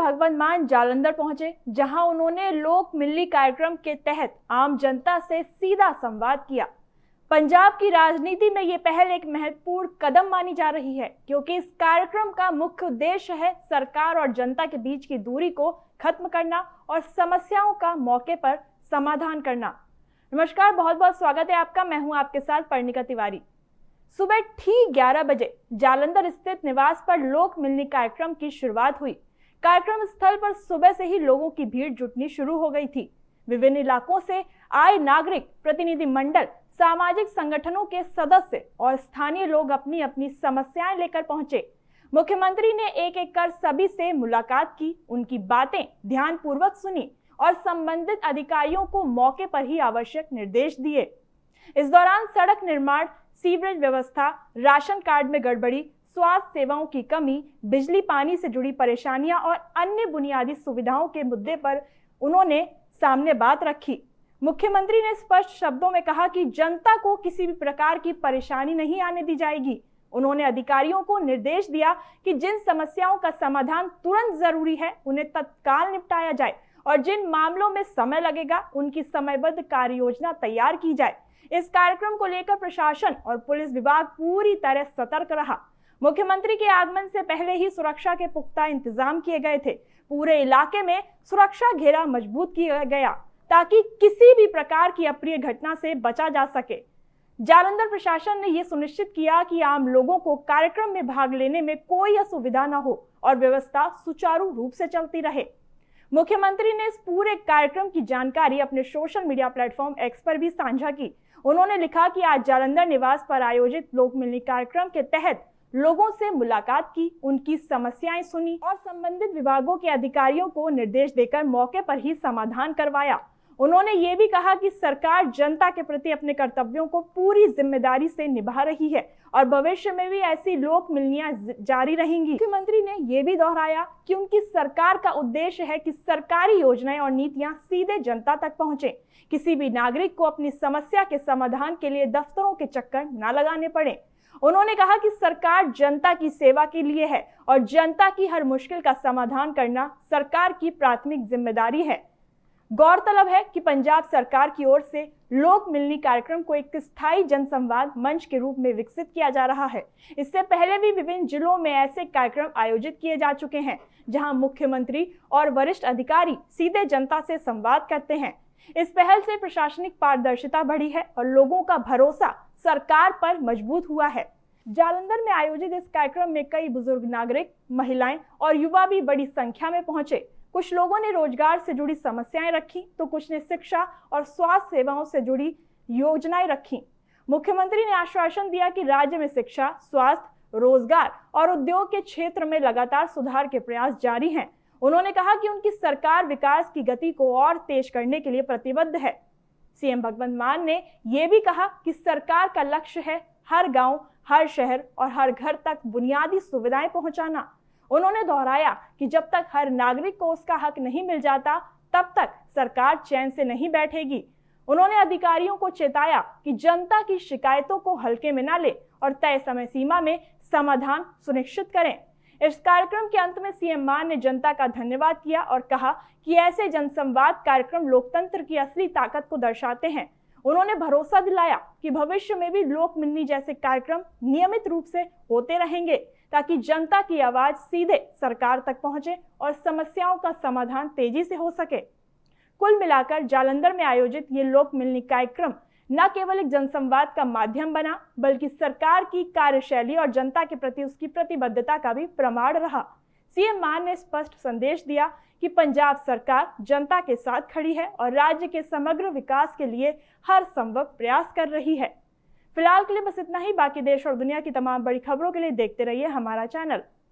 भगवंत मान जालंधर पहुंचे, जहां उन्होंने लोक मिलनी कार्यक्रम के तहत आम जनता से सीधा संवाद किया। पंजाब की राजनीति में ये पहल एक महत्वपूर्ण कदम मानी जा रही है, क्योंकि इस कार्यक्रम का मुख्य उद्देश्य है सरकार और जनता के बीच की दूरी को खत्म करना और समस्याओं का मौके पर समाधान करना। नमस्कार, बहुत बहुत स्वागत है आपका। मैं हूं आपके साथ पर्णिका तिवारी। सुबह ठीक 11 बजे जालंधर स्थित निवास पर लोक मिलनी कार्यक्रम की शुरुआत हुई। कार्यक्रम स्थल पर सुबह से ही लोगों की भीड़ जुटनी शुरू हो गई थी। विभिन्न इलाकों से आए नागरिक, प्रतिनिधि मंडल, सामाजिक संगठनों के सदस्य और स्थानीय लोग अपनी अपनी समस्याएं लेकर पहुंचे। मुख्यमंत्री ने एक एक कर सभी से मुलाकात की, उनकी बातें ध्यानपूर्वक सुनी और संबंधित अधिकारियों को मौके पर ही आवश्यक निर्देश दिए। इस दौरान सड़क निर्माण, सीवरेज व्यवस्था, राशन कार्ड में गड़बड़ी, स्वास्थ्य सेवाओं की कमी, बिजली पानी से जुड़ी परेशानियां और अन्य बुनियादी सुविधाओं के मुद्दे पर उन्होंने सामने बात रखी। मुख्यमंत्री ने स्पष्ट शब्दों में कहा कि जनता को किसी भी प्रकार की परेशानी नहीं आने दी जाएगी। उन्होंने अधिकारियों को निर्देश दिया कि जिन समस्याओं का समाधान तुरंत जरूरी है, उन्हें तत्काल निपटाया जाए और जिन मामलों में समय लगेगा, उनकी समयबद्ध कार्य योजना तैयार की जाए। इस कार्यक्रम को लेकर प्रशासन और पुलिस विभाग पूरी तरह सतर्क रहा। मुख्यमंत्री के आगमन से पहले ही सुरक्षा के पुख्ता इंतजाम किए गए थे। पूरे इलाके में सुरक्षा घेरा मजबूत किया गया ताकि किसी भी प्रकार की अप्रिय घटना से बचा जा सके। जालंधर प्रशासन ने यह सुनिश्चित किया कि आम लोगों को कार्यक्रम में भाग लेने में कोई असुविधा न हो और व्यवस्था सुचारू रूप से चलती रहे। मुख्यमंत्री ने इस पूरे कार्यक्रम की जानकारी अपने सोशल मीडिया प्लेटफॉर्म एक्स पर भी साझा की। उन्होंने लिखा कि आज जालंधर निवास पर आयोजित लोक मिलनी कार्यक्रम के तहत लोगों से मुलाकात की, उनकी समस्याएं सुनी और संबंधित विभागों के अधिकारियों को निर्देश देकर मौके पर ही समाधान करवाया। उन्होंने ये भी कहा कि सरकार जनता के प्रति अपने कर्तव्यों को पूरी जिम्मेदारी से निभा रही है और भविष्य में भी ऐसी लोक मिलनियां जारी रहेंगी। मुख्यमंत्री ने ये भी दोहराया कि उनकी सरकार का उद्देश्य है कि सरकारी योजनाएं और नीतियां सीधे जनता तक पहुंचे। किसी भी नागरिक को अपनी समस्या के समाधान के लिए दफ्तरों के चक्कर न लगाने पड़े। उन्होंने कहा कि सरकार जनता की सेवा के लिए है और जनता की हर मुश्किल का समाधान करना सरकार की प्राथमिक जिम्मेदारी है। गौरतलब है कि पंजाब सरकार की ओर से लोक मिलनी कार्यक्रम को एक स्थायी जनसंवाद मंच के रूप में विकसित किया जा रहा है। इससे पहले भी विभिन्न जिलों में ऐसे कार्यक्रम आयोजित किए जा चुके हैं, जहां मुख्यमंत्री और वरिष्ठ अधिकारी सीधे जनता से संवाद करते हैं। इस पहल से प्रशासनिक पारदर्शिता बढ़ी है और लोगों का भरोसा सरकार पर मजबूत हुआ है। जालंधर में आयोजित इस कार्यक्रम में कई बुजुर्ग नागरिक, महिलाएं और युवा भी बड़ी संख्या में पहुंचे। कुछ लोगों ने रोजगार से जुड़ी समस्याएं रखी, तो कुछ ने शिक्षा और स्वास्थ्य सेवाओं से जुड़ी योजनाएं रखी। मुख्यमंत्री ने आश्वासन दिया कि राज्य में शिक्षा, स्वास्थ्य, रोजगार और उद्योग के क्षेत्र में लगातार सुधार के प्रयास जारी हैं। उन्होंने कहा कि उनकी सरकार विकास की गति को और तेज करने के लिए प्रतिबद्ध है। सीएम भगवंत मान ने यह भी कहा कि सरकार का लक्ष्य है हर गांव, हर शहर और हर घर तक बुनियादी सुविधाएं पहुंचाना। उन्होंने दोहराया कि जब तक हर नागरिक को उसका हक नहीं मिल जाता, तब तक सरकार चैन से नहीं बैठेगी। उन्होंने अधिकारियों को चेताया कि जनता की शिकायतों को हल्के में न ले और तय समय सीमा में समाधान सुनिश्चित करें। इस कार्यक्रम के अंत में सीएम मान ने जनता का धन्यवाद किया और कहा कि ऐसे जनसंवाद कार्यक्रम लोकतंत्र की असली ताकत को दर्शाते हैं। उन्होंने भरोसा दिलाया कि भविष्य में भी लोक मिलनी जैसे कार्यक्रम नियमित रूप से होते रहेंगे, ताकि जनता की आवाज सीधे सरकार तक पहुंचे और समस्याओं का समाधान तेजी से हो सके। कुल मिलाकर जालंधर में आयोजित ये लोक मिलनी कार्यक्रम न केवल एक जनसंवाद का माध्यम बना, बल्कि सरकार की कार्यशैली और जनता के प्रति उसकी प्रतिबद्धता का भी प्रमाण रहा। सीएम मान ने स्पष्ट संदेश दिया कि पंजाब सरकार जनता के साथ खड़ी है और राज्य के समग्र विकास के लिए हर संभव प्रयास कर रही है। फिलहाल के लिए बस इतना ही। बाकी देश और दुनिया की तमाम बड़ी खबरों के लिए देखते रहिए हमारा चैनल।